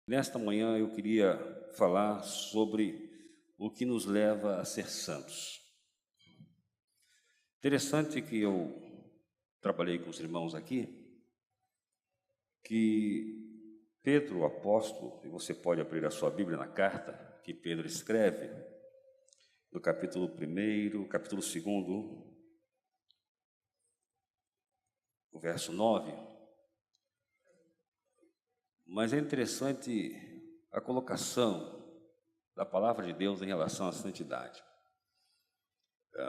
Nesta manhã eu queria falar sobre o que nos leva a ser santos. Interessante que eu trabalhei com os irmãos aqui, que Pedro, o apóstolo, e você pode abrir a sua Bíblia na carta que Pedro escreve, no capítulo 1, capítulo 2, o verso 9. Mas é interessante a colocação da palavra de Deus em relação à santidade.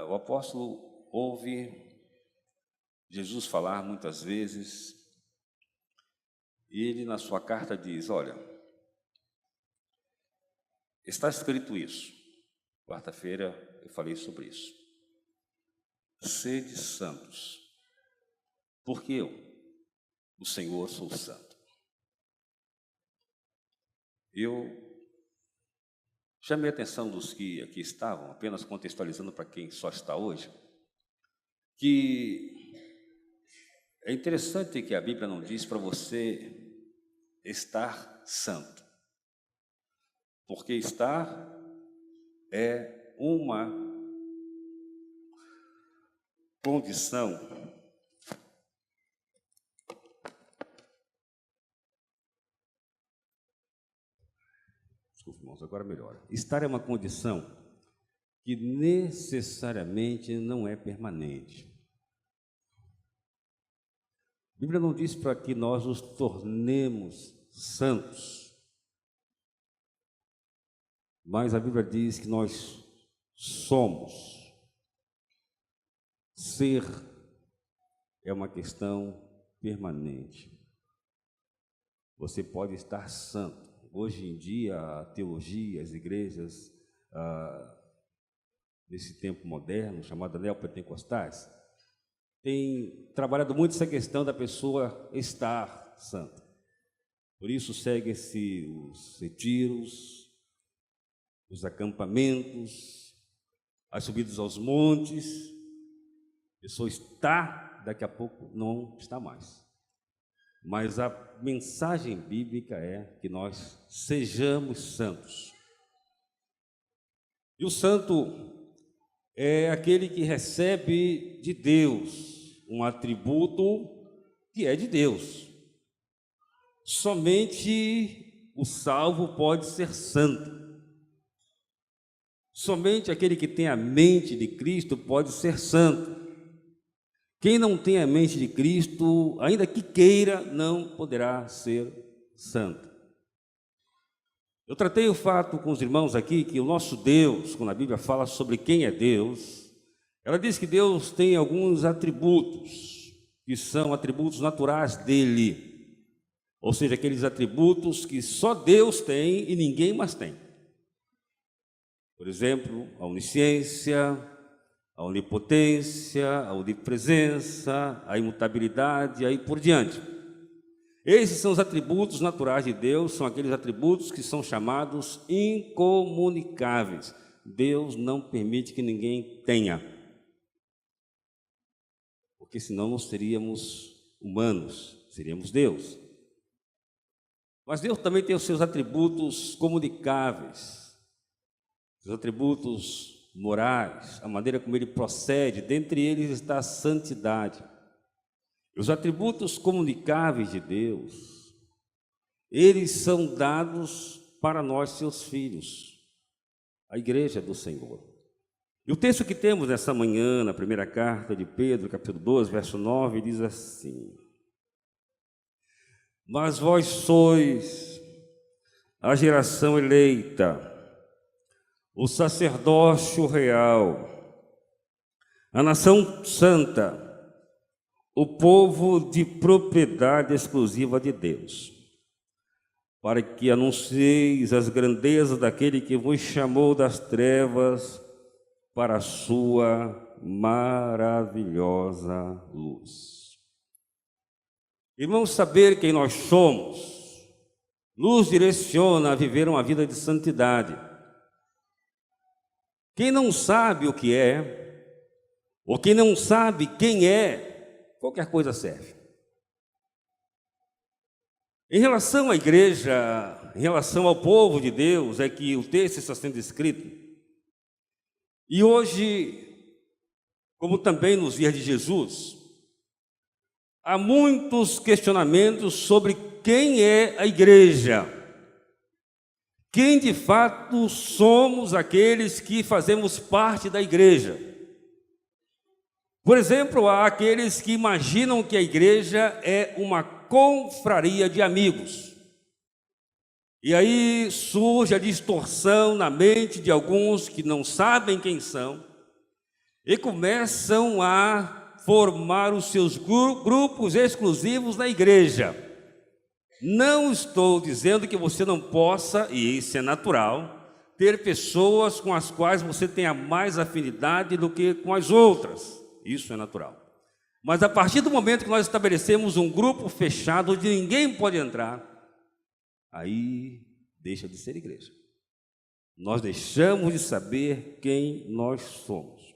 O apóstolo ouve Jesus falar muitas vezes, e ele na sua carta diz: olha, está escrito isso. Quarta-feira eu falei sobre isso. Sede santos, porque eu, o Senhor, sou santo. Eu chamei a atenção dos que aqui estavam, apenas contextualizando para quem só está hoje, que é interessante que a Bíblia não diz para você estar santo, porque estar é uma condição irmãos, agora melhora. Estar é uma condição que necessariamente não é permanente. A Bíblia não diz para que nós nos tornemos santos, mas a Bíblia diz que nós somos. Ser é uma questão permanente. Você pode estar santo. Hoje em dia, a teologia, as igrejas, nesse tempo moderno, chamada neopentecostais, tem trabalhado muito essa questão da pessoa estar santa. Por isso, seguem-se os retiros, os acampamentos, as subidas aos montes. A pessoa está, daqui a pouco não está mais. Mas a mensagem bíblica é que nós sejamos santos. E o santo é aquele que recebe de Deus um atributo que é de Deus. Somente o salvo pode ser santo. Somente aquele que tem a mente de Cristo pode ser santo. Quem não tem a mente de Cristo, ainda que queira, não poderá ser santo. Eu tratei o fato com os irmãos aqui que o nosso Deus, quando a Bíblia fala sobre quem é Deus, ela diz que Deus tem alguns atributos, que são atributos naturais dele, ou seja, aqueles atributos que só Deus tem e ninguém mais tem. Por exemplo, a onisciência, a onipotência, a onipresença, a imutabilidade, e aí por diante. Esses são os atributos naturais de Deus, são aqueles atributos que são chamados incomunicáveis. Deus não permite que ninguém tenha, porque senão nós seríamos humanos, seríamos Deus. Mas Deus também tem os seus atributos comunicáveis, os atributos morais, a maneira como ele procede, dentre eles está a santidade. Os atributos comunicáveis de Deus, eles são dados para nós, seus filhos, a igreja do Senhor. E o texto que temos nessa manhã, na primeira carta de Pedro, capítulo 12, verso 9, diz assim: mas vós sois a geração eleita, o sacerdócio real, a nação santa, o povo de propriedade exclusiva de Deus, para que anuncieis as grandezas daquele que vos chamou das trevas para a sua maravilhosa luz. Irmãos, saber quem nós somos nos direciona a viver uma vida de santidade. Quem não sabe o que é, ou quem não sabe quem é, qualquer coisa serve. Em relação à igreja, em relação ao povo de Deus é que o texto está sendo escrito. E hoje, como também nos dias de Jesus, há muitos questionamentos sobre quem é a igreja. Quem de fato somos aqueles que fazemos parte da igreja? Por exemplo, há aqueles que imaginam que a igreja é uma confraria de amigos. E aí surge a distorção na mente de alguns que não sabem quem são e começam a formar os seus grupos exclusivos na igreja. Não estou dizendo que você não possa, e isso é natural, ter pessoas com as quais você tenha mais afinidade do que com as outras. Isso é natural. Mas a partir do momento que nós estabelecemos um grupo fechado, onde ninguém pode entrar, aí deixa de ser igreja. Nós deixamos de saber quem nós somos.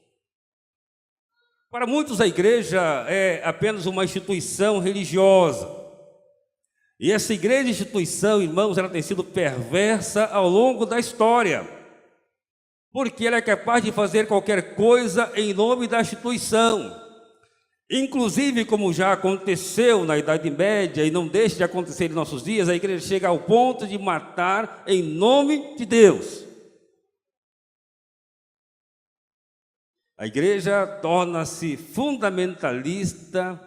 Para muitos, a igreja é apenas uma instituição religiosa. E essa igreja instituição, irmãos, ela tem sido perversa ao longo da história, porque ela é capaz de fazer qualquer coisa em nome da instituição. Inclusive, como já aconteceu na Idade Média e não deixa de acontecer em nossos dias, a igreja chega ao ponto de matar em nome de Deus. A igreja torna-se fundamentalista,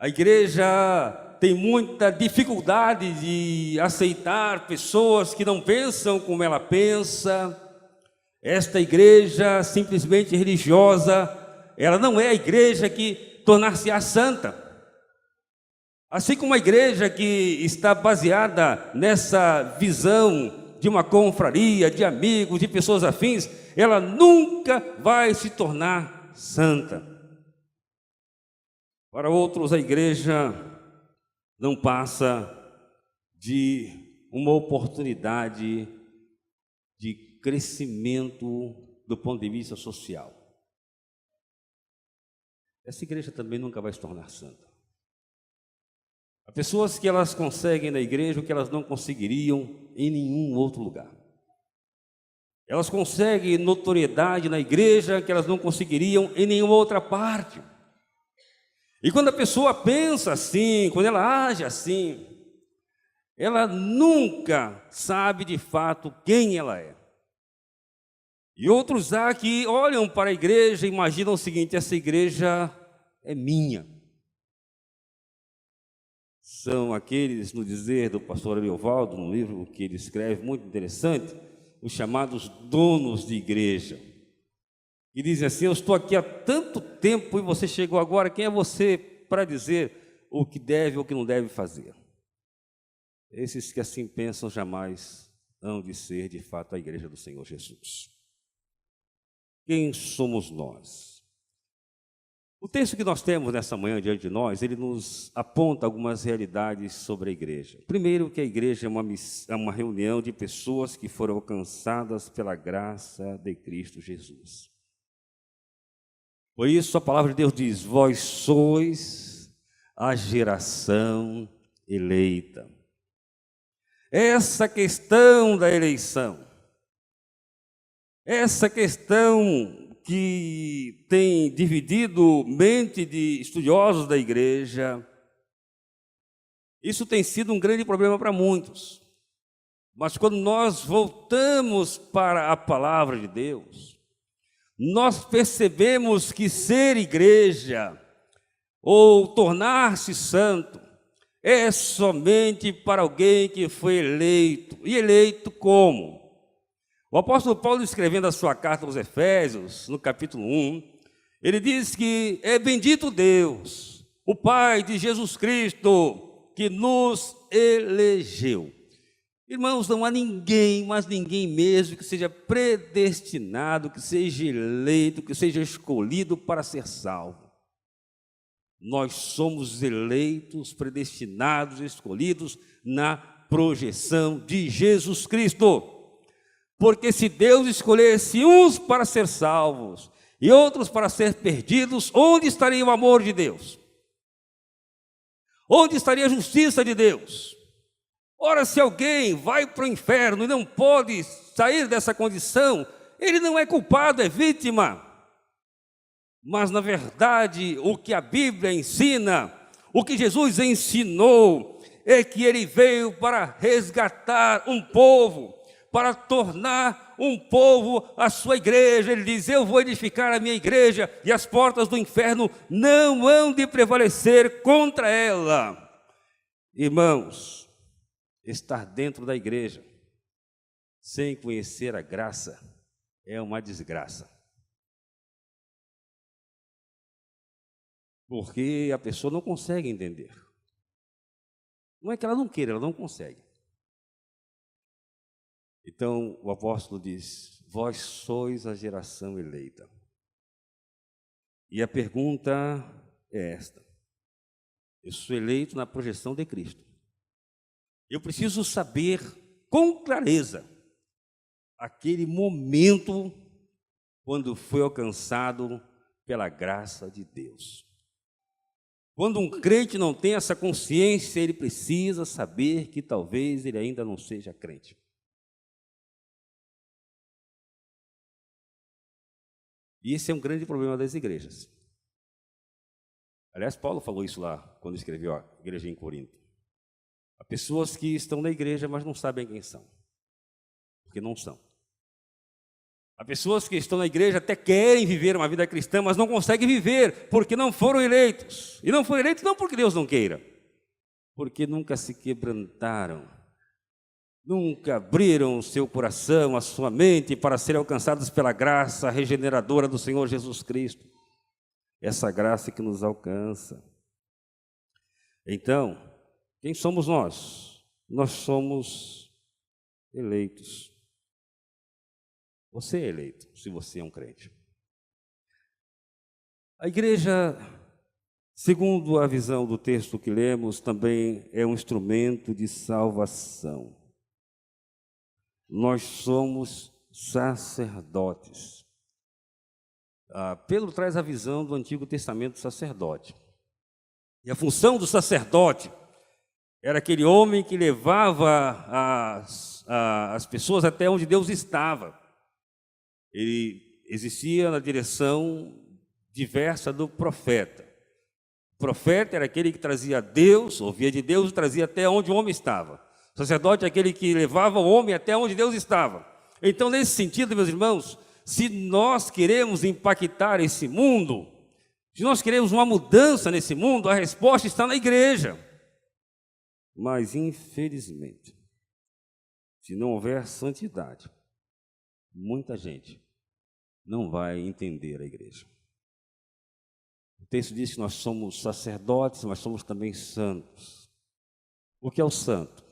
a igreja tem muita dificuldade de aceitar pessoas que não pensam como ela pensa. Esta igreja simplesmente religiosa, ela não é a igreja que tornar-se-á santa. Assim como a igreja que está baseada nessa visão de uma confraria, de amigos, de pessoas afins, ela nunca vai se tornar santa. Para outros, a igreja não passa de uma oportunidade de crescimento do ponto de vista social. Essa igreja também nunca vai se tornar santa. Há pessoas que elas conseguem na igreja o que elas não conseguiriam em nenhum outro lugar. Elas conseguem notoriedade na igreja que elas não conseguiriam em nenhuma outra parte. E quando a pessoa pensa assim, quando ela age assim, ela nunca sabe de fato quem ela é. E outros há que olham para a igreja e imaginam o seguinte: essa igreja é minha. São aqueles, no dizer do pastor Ariovaldo, no livro que ele escreve, muito interessante, os chamados donos de igreja. E dizem assim: eu estou aqui há tanto tempo e você chegou agora, quem é você para dizer o que deve ou o que não deve fazer? Esses que assim pensam jamais hão de ser de fato a igreja do Senhor Jesus. Quem somos nós? O texto que nós temos nessa manhã diante de nós, ele nos aponta algumas realidades sobre a igreja. Primeiro, que a igreja é uma reunião de pessoas que foram alcançadas pela graça de Cristo Jesus. Por isso a palavra de Deus diz: vós sois a geração eleita. Essa questão da eleição, essa questão que tem dividido mente de estudiosos da igreja, isso tem sido um grande problema para muitos. Mas quando nós voltamos para a palavra de Deus, nós percebemos que ser igreja ou tornar-se santo é somente para alguém que foi eleito. E eleito como? O apóstolo Paulo, escrevendo a sua carta aos Efésios, no capítulo 1, ele diz que é bendito Deus, o Pai de Jesus Cristo, que nos elegeu. Irmãos, não há ninguém, mas ninguém mesmo, que seja predestinado, que seja eleito, que seja escolhido para ser salvo. Nós somos eleitos, predestinados, escolhidos na projeção de Jesus Cristo. Porque se Deus escolhesse uns para ser salvos e outros para ser perdidos, onde estaria o amor de Deus? Onde estaria a justiça de Deus? Ora, se alguém vai para o inferno e não pode sair dessa condição, ele não é culpado, é vítima. Mas, na verdade, o que a Bíblia ensina, o que Jesus ensinou, é que ele veio para resgatar um povo, para tornar um povo a sua igreja. Ele diz: eu vou edificar a minha igreja e as portas do inferno não hão de prevalecer contra ela. Irmãos, estar dentro da igreja sem conhecer a graça é uma desgraça. Porque a pessoa não consegue entender. Não é que ela não queira, ela não consegue. Então o apóstolo diz: vós sois a geração eleita. E a pergunta é esta: eu sou eleito na projeção de Cristo. Eu preciso saber com clareza aquele momento quando foi alcançado pela graça de Deus. Quando um crente não tem essa consciência, ele precisa saber que talvez ele ainda não seja crente. E esse é um grande problema das igrejas. Aliás, Paulo falou isso lá, quando escreveu a igreja em Corinto. Há pessoas que estão na igreja, mas não sabem quem são, porque não são. Há pessoas que estão na igreja, até querem viver uma vida cristã, mas não conseguem viver, porque não foram eleitos. E não foram eleitos não porque Deus não queira, porque nunca se quebrantaram, nunca abriram o seu coração, a sua mente, para serem alcançados pela graça regeneradora do Senhor Jesus Cristo. Essa graça que nos alcança. Então, quem somos nós? Nós somos eleitos. Você é eleito, se você é um crente. A igreja, segundo a visão do texto que lemos, também é um instrumento de salvação. Nós somos sacerdotes. Pedro traz a visão do Antigo Testamento do sacerdote. E a função do sacerdote era aquele homem que levava as pessoas até onde Deus estava. Ele existia na direção diversa do profeta. O profeta era aquele que trazia Deus, ouvia de Deus e trazia até onde o homem estava. O sacerdote é aquele que levava o homem até onde Deus estava. Então, nesse sentido, meus irmãos, se nós queremos impactar esse mundo, se nós queremos uma mudança nesse mundo, a resposta está na igreja. Mas, infelizmente, se não houver santidade, muita gente não vai entender a igreja. O texto diz que nós somos sacerdotes, mas somos também santos. O que é o santo?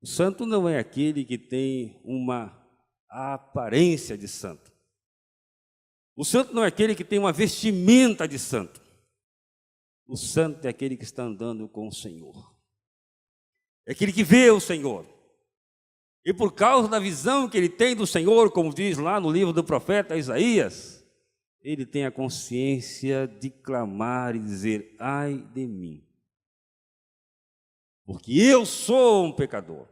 O santo não é aquele que tem uma aparência de santo. O santo não é aquele que tem uma vestimenta de santo. O santo é aquele que está andando com o Senhor. É aquele que vê o Senhor. E por causa da visão que ele tem do Senhor, como diz lá no livro do profeta Isaías, ele tem a consciência de clamar e dizer: ai de mim, porque eu sou um pecador.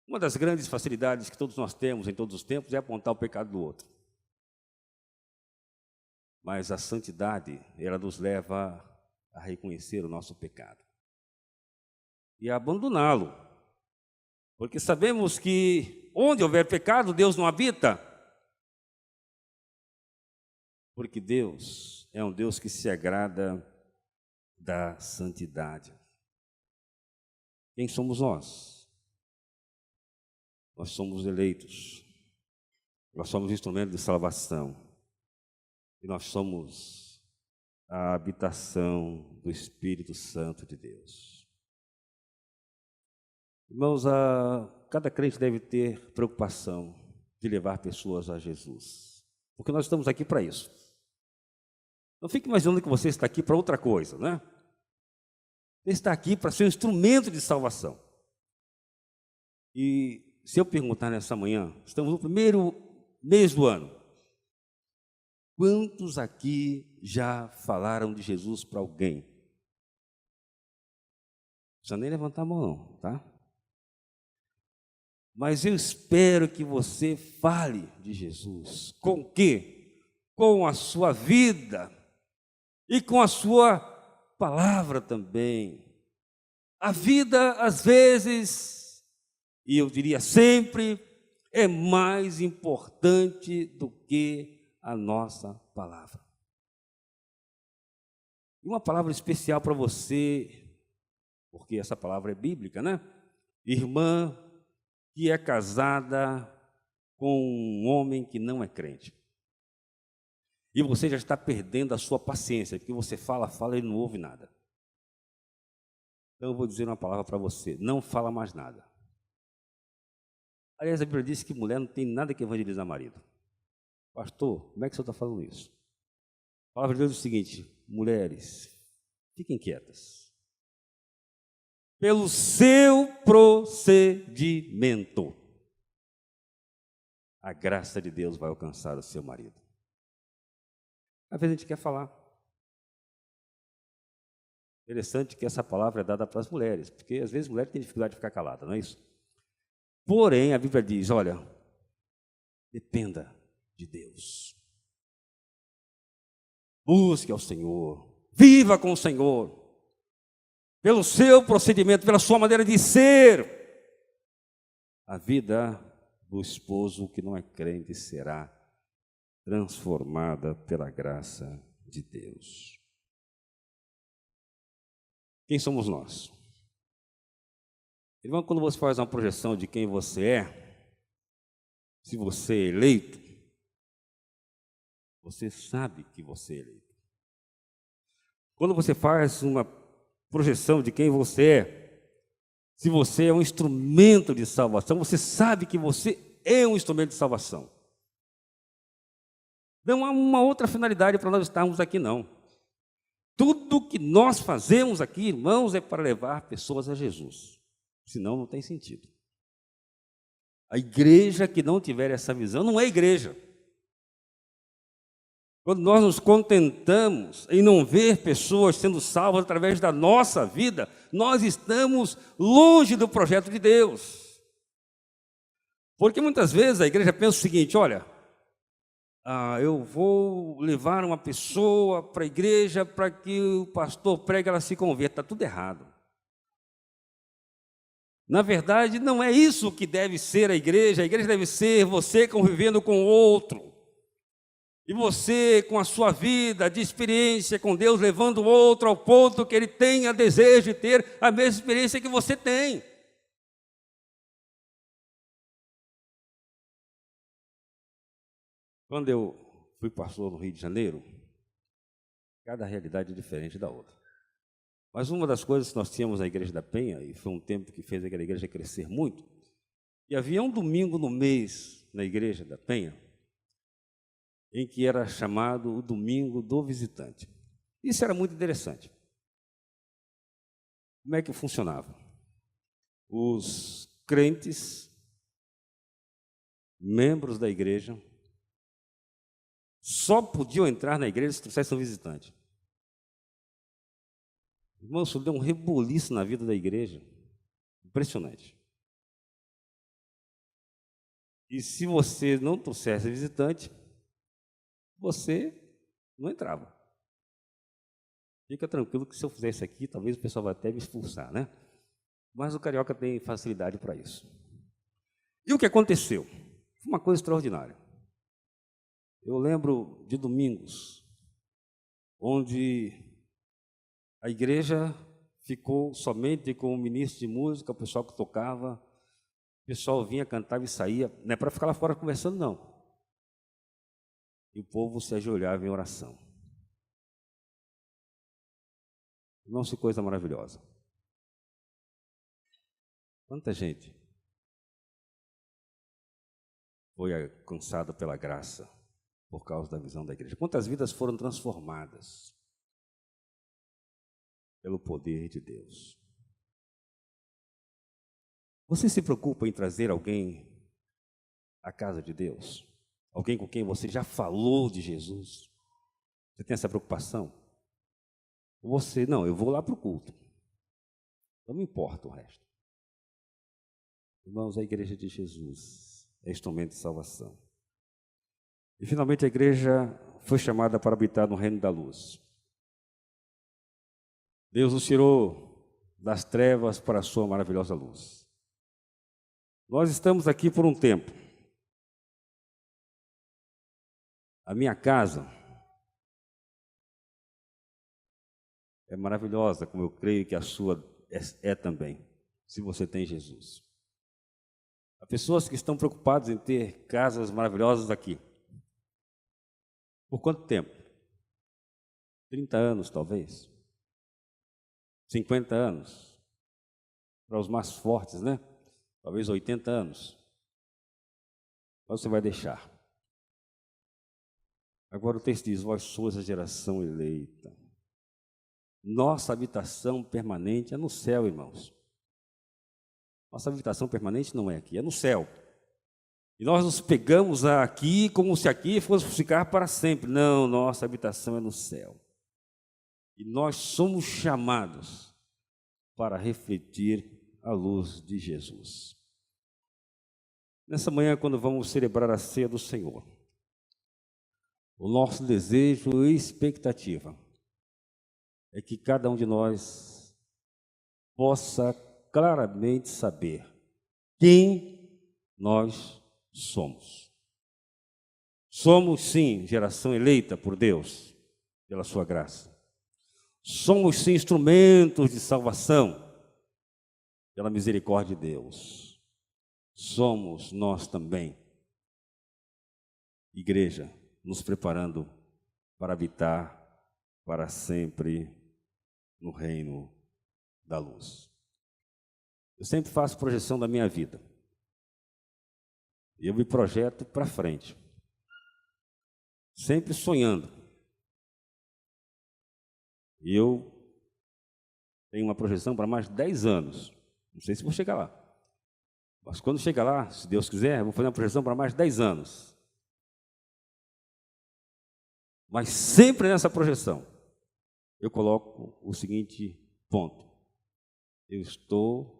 Uma das grandes facilidades que todos nós temos em todos os tempos é apontar o pecado do outro. Mas a santidade, ela nos leva a reconhecer o nosso pecado e a abandoná-lo. Porque sabemos que onde houver pecado, Deus não habita. Porque Deus é um Deus que se agrada da santidade. Quem somos nós? Nós somos eleitos. Nós somos instrumento de salvação. E nós somos a habitação do Espírito Santo de Deus. Irmãos, cada crente deve ter preocupação de levar pessoas a Jesus. Porque nós estamos aqui para isso. Não fique imaginando que você está aqui para outra coisa, né? Você está aqui para ser um instrumento de salvação. E se eu perguntar nessa manhã, estamos no primeiro mês do ano, quantos aqui já falaram de Jesus para alguém? precisa nem levantar a mão, não, tá? Mas eu espero que você fale de Jesus. Com o quê? Com a sua vida e com a sua palavra também. A vida, às vezes, e eu diria sempre, é mais importante do que a nossa palavra. E uma palavra especial para você, porque essa palavra é bíblica, né? Irmã que é casada com um homem que não é crente. E você já está perdendo a sua paciência, porque você fala e não ouve nada. Então eu vou dizer uma palavra para você: não fala mais nada. Aliás, a Bíblia diz que mulher não tem nada que evangelizar marido. Pastor, como é que o senhor está falando isso? A palavra de Deus é o seguinte: mulheres, fiquem quietas. Pelo seu procedimento, a graça de Deus vai alcançar o seu marido. Às vezes a gente quer falar. Interessante que essa palavra é dada para as mulheres, porque às vezes a mulher tem dificuldade de ficar calada, não é isso? Porém, a Bíblia diz, olha, dependa de Deus. Busque ao Senhor, viva com o Senhor. Pelo seu procedimento, pela sua maneira de ser, a vida do esposo que não é crente será transformada pela graça de Deus. Quem somos nós? Irmão, quando você faz uma projeção de quem você é, se você é eleito, você sabe que você é eleito. Quando você faz uma projeção de quem você é, se você é um instrumento de salvação, você sabe que você é um instrumento de salvação. Não há uma outra finalidade para nós estarmos aqui, não. Tudo que nós fazemos aqui, irmãos, é para levar pessoas a Jesus. Senão não tem sentido. A igreja que não tiver essa visão não é igreja. Quando nós nos contentamos em não ver pessoas sendo salvas através da nossa vida, nós estamos longe do projeto de Deus. Porque muitas vezes a igreja pensa o seguinte, olha, eu vou levar uma pessoa para a igreja para que o pastor pregue, ela se converta. Está tudo errado. Na verdade, não é isso que deve ser a igreja deve ser você convivendo com o outro. E você, com a sua vida de experiência com Deus, levando o outro ao ponto que ele tenha desejo de ter a mesma experiência que você tem. Quando eu fui pastor no Rio de Janeiro, cada realidade é diferente da outra. Mas uma das coisas que nós tínhamos na Igreja da Penha, e foi um tempo que fez aquela igreja crescer muito, e havia um domingo no mês na Igreja da Penha, em que era chamado o Domingo do Visitante. Isso era muito interessante. Como é que funcionava? Os crentes, membros da igreja, só podiam entrar na igreja se trouxessem um visitante. Irmão, isso deu um rebuliço na vida da igreja. Impressionante. E se você não trouxesse visitante, você não entrava. Fica tranquilo que se eu fizesse aqui, talvez o pessoal vai até me expulsar, né? Mas o carioca tem facilidade para isso. E o que aconteceu? Foi uma coisa extraordinária. Eu lembro de domingos, onde a igreja ficou somente com o ministro de música, o pessoal que tocava, o pessoal vinha, cantava e saía, não é para ficar lá fora conversando, não. E o povo se ajoelhava em oração. Não se coisa maravilhosa. Quanta gente foi alcançada pela graça por causa da visão da igreja. Quantas vidas foram transformadas pelo poder de Deus. Você se preocupa em trazer alguém à casa de Deus? Alguém com quem você já falou de Jesus? Você tem essa preocupação? Você, não, eu vou lá para o culto. Não me importa o resto. Irmãos, a igreja de Jesus é instrumento de salvação. E finalmente a igreja foi chamada para habitar no reino da luz. Deus nos tirou das trevas para a sua maravilhosa luz. Nós estamos aqui por um tempo. A minha casa é maravilhosa, como eu creio que a sua é também, se você tem Jesus. Há pessoas que estão preocupadas em ter casas maravilhosas aqui. Por quanto tempo? 30 anos, talvez. 50 anos. Para os mais fortes, né? Talvez 80 anos. Mas você vai deixar. Agora o texto diz: vós sois a geração eleita. Nossa habitação permanente é no céu, irmãos. Nossa habitação permanente não é aqui, é no céu. E nós nos pegamos aqui como se aqui fosse ficar para sempre. Não, nossa habitação é no céu. E nós somos chamados para refletir a luz de Jesus. Nessa manhã, quando vamos celebrar a ceia do Senhor, o nosso desejo e expectativa é que cada um de nós possa claramente saber quem nós somos. Somos, sim, geração eleita por Deus, pela sua graça. Somos, sim, instrumentos de salvação, pela misericórdia de Deus. Somos nós também, igreja, nos preparando para habitar para sempre no reino da luz. Eu sempre faço projeção da minha vida. E eu me projeto para frente. Sempre sonhando. E eu tenho uma projeção para mais de 10 anos. Não sei se vou chegar lá. Mas quando chegar lá, se Deus quiser, eu vou fazer uma projeção para mais de 10 anos. Mas sempre nessa projeção, eu coloco o seguinte ponto: eu estou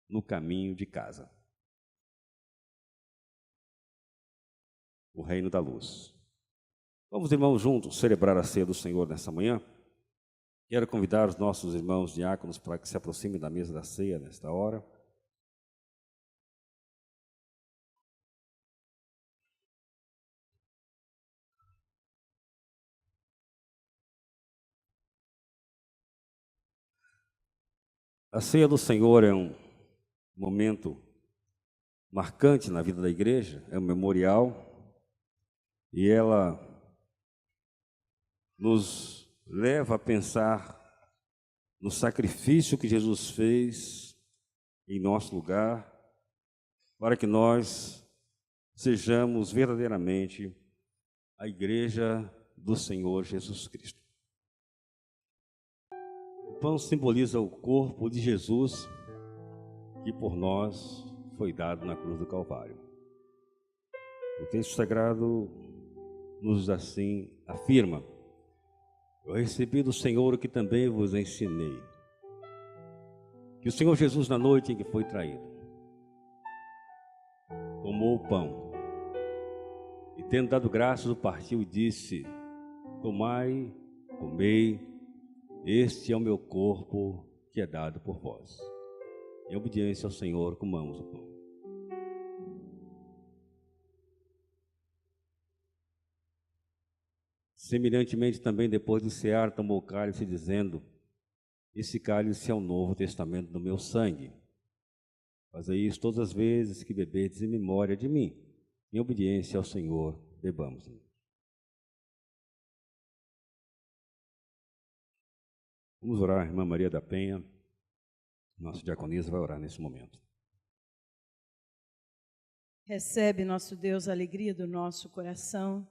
no caminho de casa, o reino da luz. Vamos, irmãos, juntos celebrar a ceia do Senhor nessa manhã. Quero convidar os nossos irmãos diáconos para que se aproximem da mesa da ceia nesta hora. A ceia do Senhor é um momento marcante na vida da igreja, é um memorial, e ela nos leva a pensar no sacrifício que Jesus fez em nosso lugar, para que nós sejamos verdadeiramente a igreja do Senhor Jesus Cristo. O pão simboliza o corpo de Jesus, que por nós foi dado na cruz do Calvário. O texto sagrado nos assim afirma: eu recebi do Senhor o que também vos ensinei. Que o Senhor Jesus, na noite em que foi traído, tomou o pão e, tendo dado graças, o partiu e disse: tomai, comei, este é o meu corpo que é dado por vós. Em obediência ao Senhor, comamos o pão. Semelhantemente também, depois de cear, tomou o cálice, dizendo: esse cálice é o novo testamento do meu sangue. Fazei isso todas as vezes que beberdes em memória de mim. Em obediência ao Senhor, bebamos. Vamos orar, irmã Maria da Penha. Nossa diaconisa vai orar nesse momento. Recebe, nosso Deus, a alegria do nosso coração,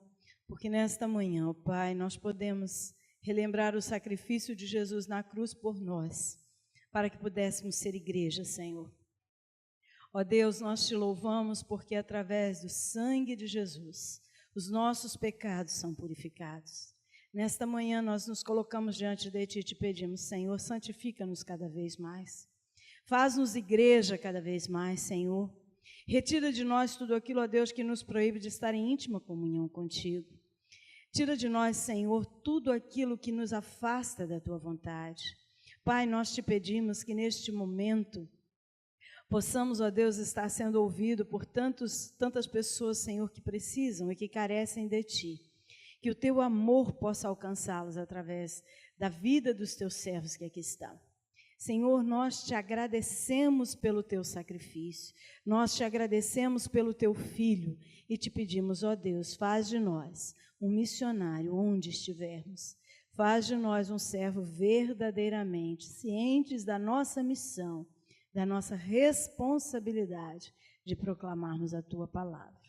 porque nesta manhã, ó Pai, nós podemos relembrar o sacrifício de Jesus na cruz por nós, para que pudéssemos ser igreja, Senhor. Ó Deus, nós te louvamos porque através do sangue de Jesus, os nossos pecados são purificados. Nesta manhã nós nos colocamos diante de Ti e te pedimos, Senhor, santifica-nos cada vez mais. Faz-nos igreja cada vez mais, Senhor. Retira de nós tudo aquilo, ó Deus, que nos proíbe de estar em íntima comunhão contigo. Tira de nós, Senhor, tudo aquilo que nos afasta da Tua vontade. Pai, nós te pedimos que neste momento possamos, ó Deus, estar sendo ouvido por tantas pessoas, Senhor, que precisam e que carecem de Ti. Que o Teu amor possa alcançá-los através da vida dos Teus servos que aqui estão. Senhor, nós te agradecemos pelo Teu sacrifício, nós te agradecemos pelo Teu Filho e te pedimos, ó Deus, faz de nós um missionário onde estivermos. Faz de nós um servo verdadeiramente cientes da nossa missão, da nossa responsabilidade de proclamarmos a Tua palavra.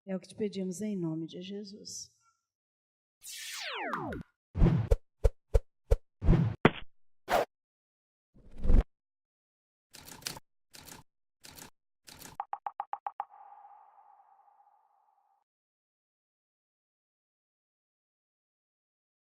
É o que te pedimos em nome de Jesus.